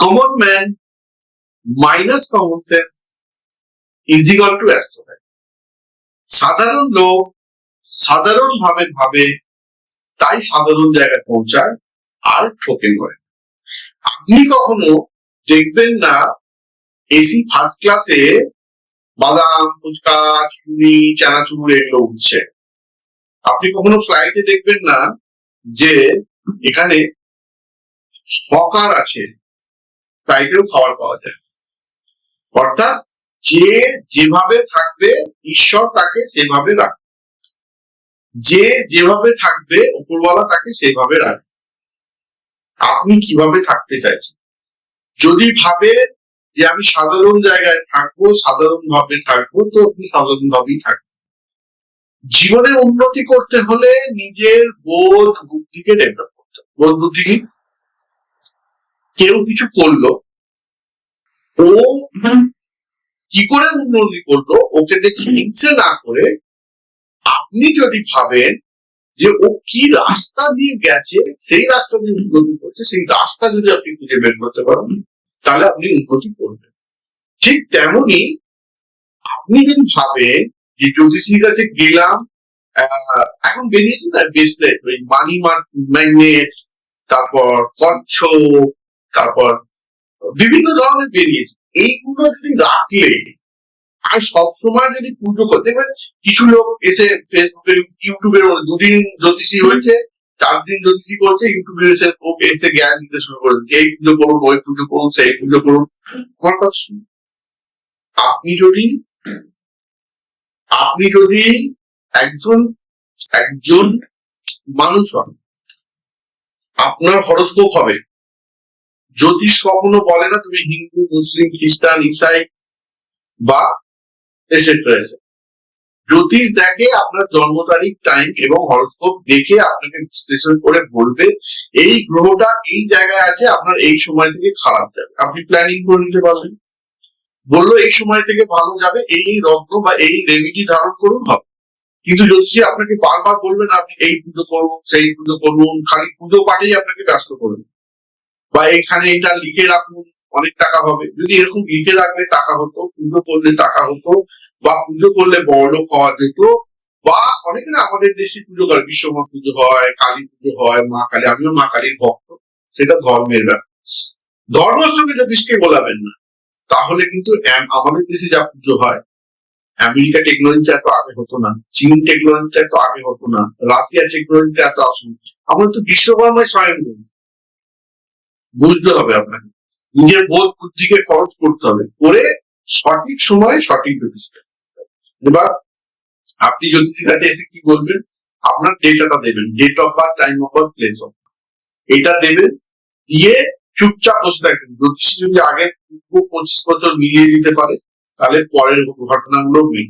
Common man minus common sense is equal to astronaut. সাধারণ লোক সাধারণ ভাবে ভাবে, তাই সাধারণ জায়গায় পৌঁছায় আর ঠকে নয়। আপনি কখনো দেখবেন না এসি ফার্স্ট ক্লাসে বাদাম, ফুচকা, চিনি, চানাচুর এগুলো উঠছে। আপনি কখনো ফ্লাইটে দেখবেন না যে এখানে হকার আছে, ফ্লাইটেও খাবার পাওয়া যায়। অর্থাৎ যে যেভাবে থাকবে ঈশ্বর তাকে সেভাবে রাখবে, যে যেভাবে থাকবে উপরওয়ালা তাকে সেভাবে রাখবে। আপনি কিভাবে থাকতে চাইছেন? যদি ভাবে যে আমি সাধারণ জায়গায় থাকবো, সাধারণ ভাবে থাকবো, তো আপনি সাধারণ ভাবেই থাকবেন। জীবনে উন্নতি করতে হলে নিজের বোধ বুদ্ধিকে ডেভেলপ করতে হবে। বোধ বুদ্ধি কি? কেউ কিছু করলো, ও কি করে উন্নতি করলো ওকে দেখে হিংসে না করে আপনি যদি ভাবেন যে ও কি রাস্তা দিয়ে গেছে, সেই রাস্তা দিয়ে উন্নতি করছে, সেই রাস্তা যদি আপনি খুঁজে বের করতে পারেন, তাহলে আপনি উন্নতি করবেন। ঠিক তেমনি আপনি যদি ভাবেন যে জ্যোতিষীর কাছে গেলাম, এখন বেরিয়েছে না ব্রেসলেট, ওই মানি ম্যাগনেট, তারপর কচ্ছপ, তারপর বিভিন্ন ধরনের বেরিয়েছে, এইগুলো যদি রাখলে আর সবসময় যদি পুজো করতে, দেখবেন কিছু লোক এসে ফেসবুকের ইউটিউবের মধ্যে 2 দিন জ্যোতিষী হয়েছে, 4 দিন জ্যোতিষী করছে, ইউটিউবে এসে জ্ঞান দিতে শুরু করে দিচ্ছে, এই পুজো করুন, ওই পুজো করুন, সেই পুজো করুন। আমার কথা শুনুন, আপনি যদি একজন মানুষ হন, আপনার হরোস্কোপ হবে। জ্যোতিষ কখনো বলে না তুমি হিন্দু, মুসলিম, খ্রিস্টান, ইসাই বা এসেট্রা। জ্যোতিষ দেখে আপনার জন্ম তারিখ, টাইম এবং হরোস্কোপ দেখে আপনাকে বিশ্লেষণ করে বলবে এই গ্রহটা এই জায়গায় আছে, আপনার এই সময় থেকে খারাপ যাবে, আপনি প্ল্যানিং করে নিতে পারবেন। বললো এই সময় থেকে ভালো যাবে, এই রত্ন বা এই রেমিডি ধারণ করুন, হবে। কিন্তু জ্যোতিষী আপনাকে বারবার বলবেন আপনি এই পুজো করুন, সেই পুজো করুন, খালি পুজো পাঠেই আপনাকে ব্যস্ত করুন, বা এখানে এটা লিখে রাখুন, অনেক টাকা হবে। যদি এরকম লিখে রাখলে টাকা হতো, পুজো করলে টাকা হতো, বা পুজো করলে বড়লোক হওয়া যেত, বা অনেকে না আমাদের দেশে পুজো করে, বিশ্বকর্মা পুজো হয়, কালী পুজো হয়, মা কালী, আমিও মা কালীর ভক্ত, সেটা ধর্মের ব্যাপার। ধর্মের সঙ্গে জ্যোতিষকে গোলাবেন না, তাহলে কিন্তু আমাদের দেশে যা পুজো হয়, আমেরিকা টেকনোলজিতে এত আগে হতো না, চীন টেকনোলজিতে এত আগে হতো না, রাশিয়া টেকনোলজিতে এত আসুন, আমরা তো বিশ্বকর্মায় স্বয়ং বুঝতে হবে। আপনাকে নিজের বোধ বুদ্ধিকে খরচ করতে হবে, করে সঠিক সময়ে সঠিক জ্যোতিষ। এবার আপনি জ্যোতিষীর কাছে এসে কি বলবেন? আপনার ডেটাটা দেবেন, date of birth, time of birth, place of, এটা দেবেন, দিয়ে চুপচাপ বসে থাকবেন। জ্যোতিষী যদি আগে 25 বছর মিলিয়ে দিতে পারে, তাহলে পরের ঘটনাগুলো নেই।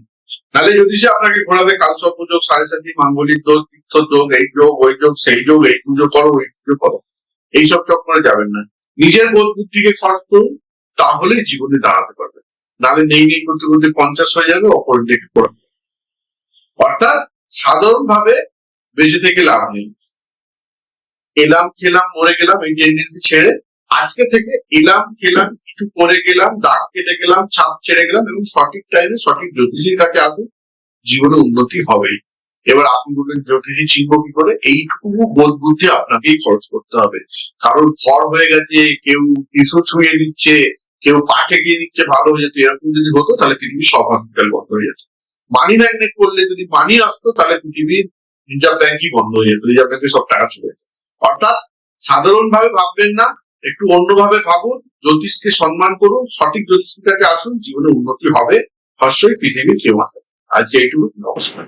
নাহলে জ্যোতিষী আপনাকে ঘোরাবে কালসর্প যোগ, 7.5 মাঙ্গলিক দোষ, তীর্থ যোগ, এই যোগ, ওই যোগ, সেই যোগ, এই পুজো করো, ওই পুজো করো, এইসব চক্করে যাবেন না। নিজের বোধ বুদ্ধিকে খরচ করুন, তাহলে জীবনে দাঁড়াতে পারবে। নাহলে নেই নেই করতে করতে 50 হয়ে যাবে, অপরের দিকে পড়বে। অর্থাৎ সাধারণ ভাবে বেঁচে থেকে লাভ নেই। এলাম খেলাম মরে গেলাম, এই টেন্ডেন্সি ছেড়ে আজকে থেকে এলাম খেলাম, কিছু করে গেলাম, দাগ কেটে গেলাম, ছাপ ছেড়ে গেলাম, এবং সঠিক টাইমে সঠিক জ্যোতিষীর কাছে আসুন, জীবনে উন্নতি হবেই। এবার আপনি বলবেন জ্যোতিষী চিনব কি করে? এইটুকু বোধ বুদ্ধি আপনাকেই খরচ করতে হবে। কারোর ঘর হয়ে গেছে, কেউ টিস্যু ছুঁয়ে দিচ্ছে, কেউ পা ঠেকিয়ে দিচ্ছে, ভালো হয়ে যেত, এরকম যদি হতো তাহলে পৃথিবীর সব হসপিটাল বন্ধ হয়ে যেত। মানি ম্যাগনেট করলে যদি মানি আসতো, তাহলে পৃথিবীর রিজার্ভ ব্যাংকই বন্ধ হয়ে যেত, রিজার্ভ ব্যাংকে সব টাকা চলে যেত। অর্থাৎ সাধারণ ভাবে ভাববেন না, একটু অন্যভাবে ভাবুন, জ্যোতিষকে সম্মান করুন, সঠিক জ্যোতিষীর কাছে আসুন, জীবনে উন্নতি হবে, হর্ষই পৃথিবীর কেউ আছে। আজকে এইটুকু, নমস্কার।